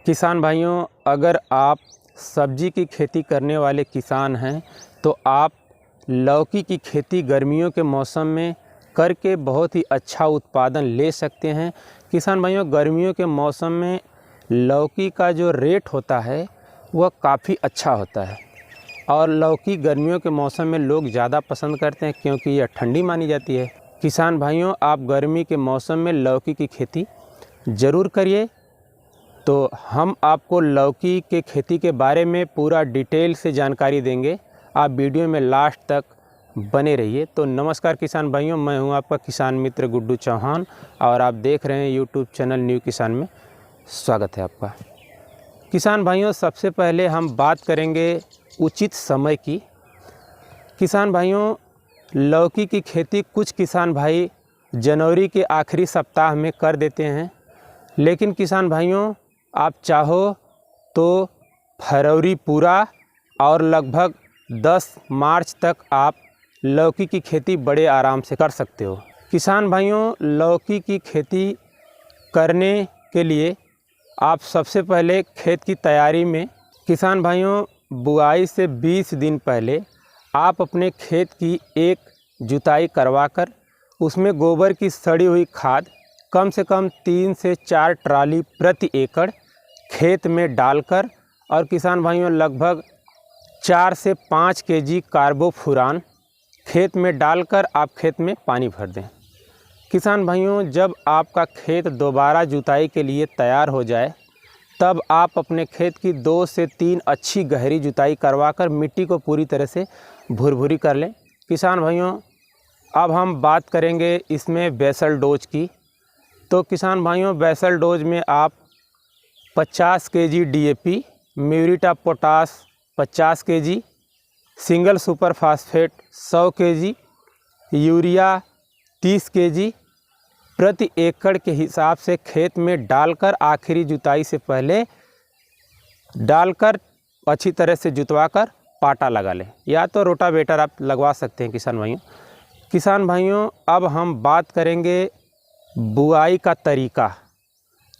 किसान भाइयों, अगर आप सब्जी की खेती करने वाले किसान हैं तो आप लौकी की खेती गर्मियों के मौसम में करके बहुत ही अच्छा उत्पादन ले सकते हैं। किसान भाइयों, गर्मियों के मौसम में लौकी का जो रेट होता है वह काफ़ी अच्छा होता है और लौकी गर्मियों के मौसम में लोग ज़्यादा पसंद करते हैं क्योंकि यह ठंडी मानी जाती है। किसान भाइयों, आप गर्मी के मौसम में लौकी की खेती ज़रूर करिए। तो हम आपको लौकी के खेती के बारे में पूरा डिटेल से जानकारी देंगे। आप वीडियो में लास्ट तक बने रहिए। तो नमस्कार किसान भाइयों, मैं हूं आपका किसान मित्र गुड्डू चौहान और आप देख रहे हैं यूट्यूब चैनल न्यू किसान में। स्वागत है आपका। किसान भाइयों, सबसे पहले हम बात करेंगे उचित समय की। किसान भाइयों, लौकी की खेती कुछ किसान भाई जनवरी के आखिरी सप्ताह में कर देते हैं, लेकिन किसान भाइयों आप चाहो तो फरवरी पूरा और लगभग 10 मार्च तक आप लौकी की खेती बड़े आराम से कर सकते हो। किसान भाइयों, लौकी की खेती करने के लिए आप सबसे पहले खेत की तैयारी में किसान भाइयों बुआई से 20 दिन पहले आप अपने खेत की एक जुताई करवाकर उसमें गोबर की सड़ी हुई खाद कम से कम 3 से 4 ट्राली प्रति एकड़ खेत में डालकर और किसान भाइयों लगभग 4 से 5 केजी कार्बोफुरान खेत में डालकर आप खेत में पानी भर दें। किसान भाइयों, जब आपका खेत दोबारा जुताई के लिए तैयार हो जाए तब आप अपने खेत की 2 से 3 अच्छी गहरी जुताई करवाकर मिट्टी को पूरी तरह से भुरभुरी कर लें। किसान भाइयों, अब हम बात करेंगे इसमें बेसल डोज की। तो किसान भाइयों, बेसल डोज में आप 50 KG DAP, muriate of potash 50 KG, single super phosphate 100 KG, urea 30 KG प्रति एकड़ के हिसाब से खेत में डालकर आखिरी जुताई से पहले डालकर अच्छी तरह से जुतवाकर पाटा लगा लें, या तो रोटावेटर आप लगवा सकते हैं। किसान भाइयों अब हम बात करेंगे बुआई का तरीका।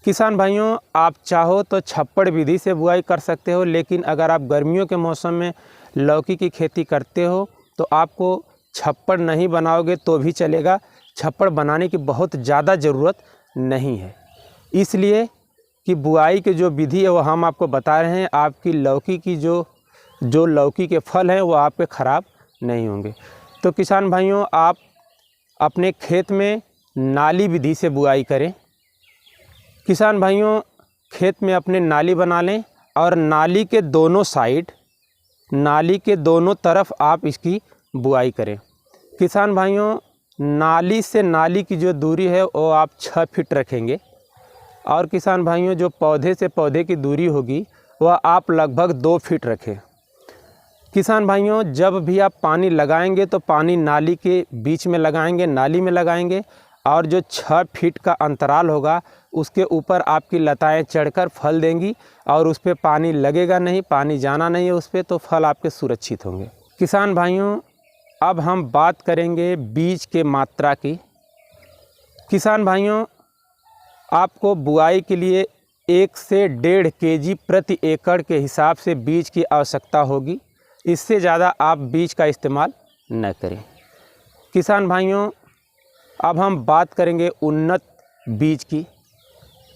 किसान भाइयों, आप चाहो तो छप्पड़ विधि से बुआई कर सकते हो, लेकिन अगर आप गर्मियों के मौसम में लौकी की खेती करते हो तो आपको छप्पड़ नहीं बनाओगे तो भी चलेगा। छप्पड़ बनाने की बहुत ज़्यादा ज़रूरत नहीं है, इसलिए कि बुआई की जो विधि है वो हम आपको बता रहे हैं। आपकी लौकी की जो लौकी के फल हैं वो आपके ख़राब नहीं होंगे। तो किसान भाइयों, आप अपने खेत में नाली विधि से बुआई करें। किसान भाइयों, खेत में अपने नाली बना लें और नाली के दोनों साइड, नाली के दोनों तरफ आप इसकी बुआई करें। किसान भाइयों, नाली से नाली की जो दूरी है वो आप 6 फीट रखेंगे और किसान भाइयों जो पौधे से पौधे की दूरी होगी वह आप लगभग 2 फीट रखें। किसान भाइयों, जब भी आप पानी लगाएंगे तो पानी नाली के बीच में लगाएंगे, नाली में लगाएंगे और जो 6 फीट का अंतराल होगा उसके ऊपर आपकी लताएं चढ़कर फल देंगी और उस पर पानी लगेगा नहीं, पानी जाना नहीं है उस पर, तो फल आपके सुरक्षित होंगे। किसान भाइयों, अब हम बात करेंगे बीज के मात्रा की। किसान भाइयों, आपको बुआई के लिए 1 से 1.5 केजी प्रति एकड़ के हिसाब से बीज की आवश्यकता होगी। इससे ज़्यादा आप बीज का इस्तेमाल न करें। किसान भाइयों, अब हम बात करेंगे उन्नत बीज की।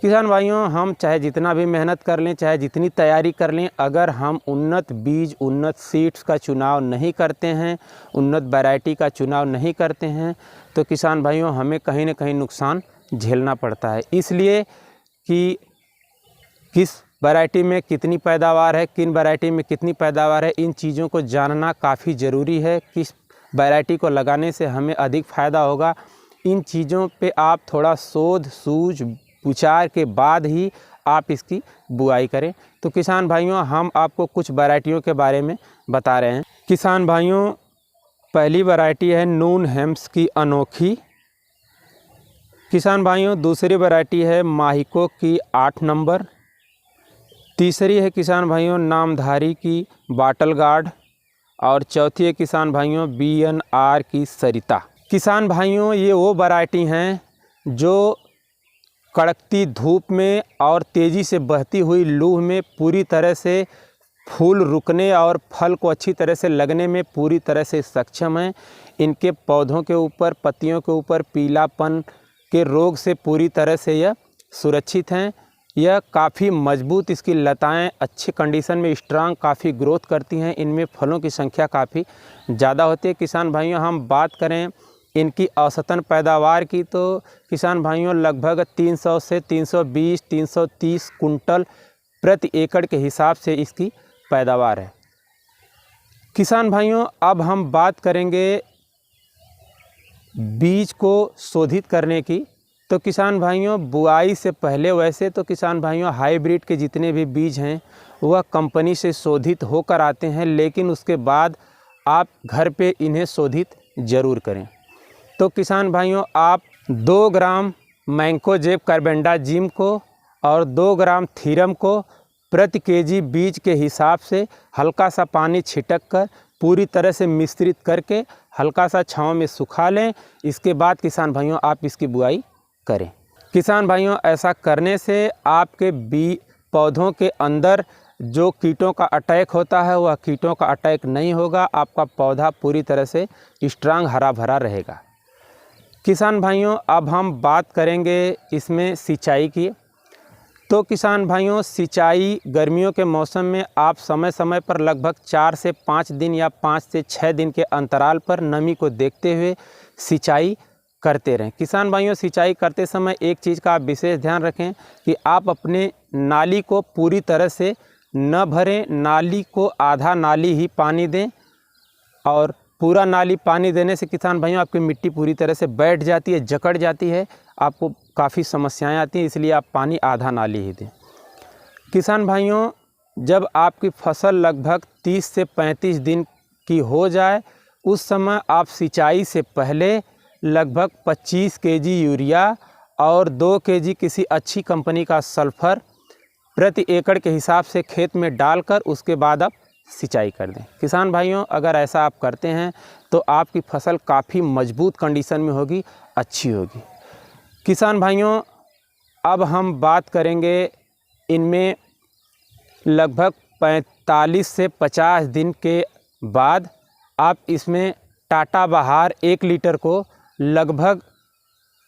किसान भाइयों, हम चाहे जितना भी मेहनत कर लें, चाहे जितनी तैयारी कर लें, अगर हम उन्नत बीज, उन्नत सीड्स का चुनाव नहीं करते हैं, उन्नत वैरायटी का चुनाव नहीं करते हैं, तो किसान भाइयों हमें कहीं ना कहीं नुकसान झेलना पड़ता है। इसलिए कि किस वैरायटी में कितनी पैदावार है, किन वैरायटी में कितनी पैदावार है, इन चीज़ों को जानना काफ़ी ज़रूरी है। किस वैरायटी को लगाने से हमें अधिक फ़ायदा होगा, इन चीज़ों पे आप थोड़ा शोध सूझ विचार के बाद ही आप इसकी बुआई करें। तो किसान भाइयों, हम आपको कुछ वैरायटियों के बारे में बता रहे हैं। किसान भाइयों, पहली वैरायटी है नून हेम्स की अनोखी। किसान भाइयों, दूसरी वैरायटी है माहिको की 8 नंबर। तीसरी है किसान भाइयों नामधारी की बाटल गार्ड और चौथी है किसान भाइयों BNR की सरिता। किसान भाइयों, ये वो वैरायटी हैं जो कड़कती धूप में और तेज़ी से बहती हुई लूह में पूरी तरह से फूल रुकने और फल को अच्छी तरह से लगने में पूरी तरह से सक्षम हैं। इनके पौधों के ऊपर, पत्तियों के ऊपर पीलापन के रोग से पूरी तरह से यह सुरक्षित हैं। यह काफ़ी मजबूत, इसकी लताएं अच्छी कंडीशन में स्ट्रांग काफ़ी ग्रोथ करती हैं। इनमें फलों की संख्या काफ़ी ज़्यादा होती है। किसान भाइयों, हम बात करें इनकी औसतन पैदावार की, तो किसान भाइयों लगभग 300 से 320, 330 कुंटल प्रति एकड़ के हिसाब से इसकी पैदावार है। किसान भाइयों, अब हम बात करेंगे बीज को शोधित करने की। तो किसान भाइयों, बुआई से पहले वैसे तो किसान भाइयों हाइब्रिड के जितने भी बीज हैं वह कंपनी से शोधित होकर आते हैं, लेकिन उसके बाद आप घर पे इन्हें शोधित ज़रूर करें। तो किसान भाइयों, आप 2 ग्राम मैंकोजेब कार्बेंडाजिम को और 2 ग्राम थीरम को प्रति केजी बीज के हिसाब से हल्का सा पानी छिटक कर पूरी तरह से मिश्रित करके हल्का सा छांव में सुखा लें। इसके बाद किसान भाइयों आप इसकी बुआई करें। किसान भाइयों, ऐसा करने से आपके पौधों के अंदर जो कीटों का अटैक होता है वह कीटों का अटैक नहीं होगा। आपका पौधा पूरी तरह से स्ट्रांग हरा भरा रहेगा। किसान भाइयों, अब हम बात करेंगे इसमें सिंचाई की। तो किसान भाइयों, सिंचाई गर्मियों के मौसम में आप समय समय पर लगभग 4 से 5 दिन या 5 से 6 दिन के अंतराल पर नमी को देखते हुए सिंचाई करते रहें। किसान भाइयों, सिंचाई करते समय एक चीज़ का आप विशेष ध्यान रखें कि आप अपने नाली को पूरी तरह से न भरें। नाली को आधा नाली ही पानी दें, और पूरा नाली पानी देने से किसान भाइयों आपकी मिट्टी पूरी तरह से बैठ जाती है, जकड़ जाती है, आपको काफ़ी समस्याएं आती हैं। इसलिए आप पानी आधा नाली ही दें। किसान भाइयों, जब आपकी फसल लगभग 30 से 35 दिन की हो जाए, उस समय आप सिंचाई से पहले लगभग 25 केजी यूरिया और 2 केजी किसी अच्छी कंपनी का सल्फ़र प्रति एकड़ के हिसाब से खेत में डालकर उसके बाद आप सिंचाई कर दें। किसान भाइयों, अगर ऐसा आप करते हैं तो आपकी फसल काफ़ी मजबूत कंडीशन में होगी, अच्छी होगी। किसान भाइयों, अब हम बात करेंगे इनमें लगभग 45 से 50 दिन के बाद आप इसमें टाटा बहार 1 लीटर को लगभग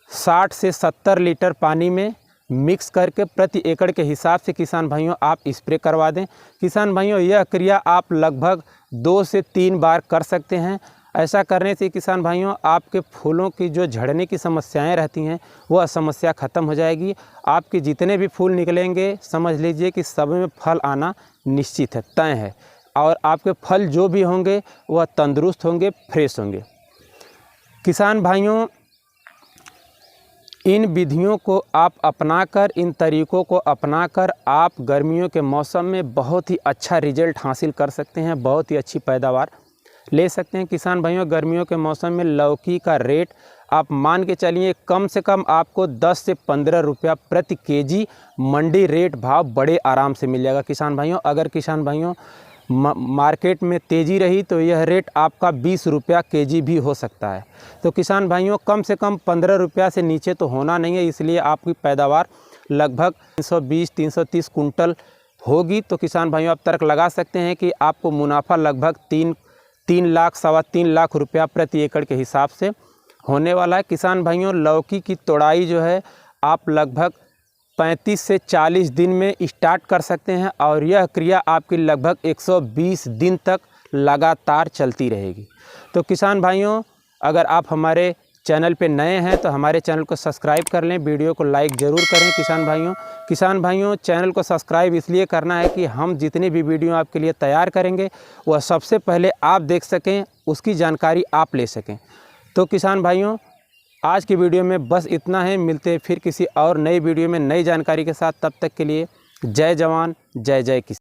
60 से 70 लीटर पानी में मिक्स करके प्रति एकड़ के हिसाब से किसान भाइयों आप स्प्रे करवा दें। किसान भाइयों, यह क्रिया आप लगभग 2 से 3 बार कर सकते हैं। ऐसा करने से किसान भाइयों आपके फूलों की जो झड़ने की समस्याएं रहती हैं वह समस्या ख़त्म हो जाएगी। आपके जितने भी फूल निकलेंगे समझ लीजिए कि सब में फल आना निश्चित है, तय है, और आपके फल जो भी होंगे वह तंदुरुस्त होंगे, फ्रेश होंगे। किसान भाइयों, इन विधियों को आप अपनाकर, इन तरीक़ों को अपनाकर आप गर्मियों के मौसम में बहुत ही अच्छा रिजल्ट हासिल कर सकते हैं, बहुत ही अच्छी पैदावार ले सकते हैं। किसान भाइयों, गर्मियों के मौसम में लौकी का रेट आप मान के चलिए कम से कम आपको 10 से 15 रुपया प्रति केजी मंडी रेट भाव बड़े आराम से मिल जाएगा। किसान भाइयों, अगर किसान भाइयों मार्केट में तेज़ी रही तो यह रेट आपका 20 रुपया केजी भी हो सकता है। तो किसान भाइयों, कम से कम 15 रुपया से नीचे तो होना नहीं है, इसलिए आपकी पैदावार लगभग 320-330 कुंटल होगी। तो किसान भाइयों आप तर्क लगा सकते हैं कि आपको मुनाफा लगभग 3 लाख, 3.25 लाख रुपया प्रति एकड़ के हिसाब से होने वाला है। किसान भाइयों, लौकी की तोड़ाई जो है आप लगभग 35 से 40 दिन में स्टार्ट कर सकते हैं, और यह क्रिया आपकी लगभग 120 दिन तक लगातार चलती रहेगी। तो किसान भाइयों, अगर आप हमारे चैनल पे नए हैं तो हमारे चैनल को सब्सक्राइब कर लें, वीडियो को लाइक ज़रूर करें। किसान भाइयों चैनल को सब्सक्राइब इसलिए करना है कि हम जितनी भी वीडियो आपके लिए तैयार करेंगे वह सबसे पहले आप देख सकें, उसकी जानकारी आप ले सकें। तो किसान भाइयों, आज की वीडियो में बस इतना है। मिलते हैं फिर किसी और नई वीडियो में नई जानकारी के साथ। तब तक के लिए जय जवान, जय जय किसान।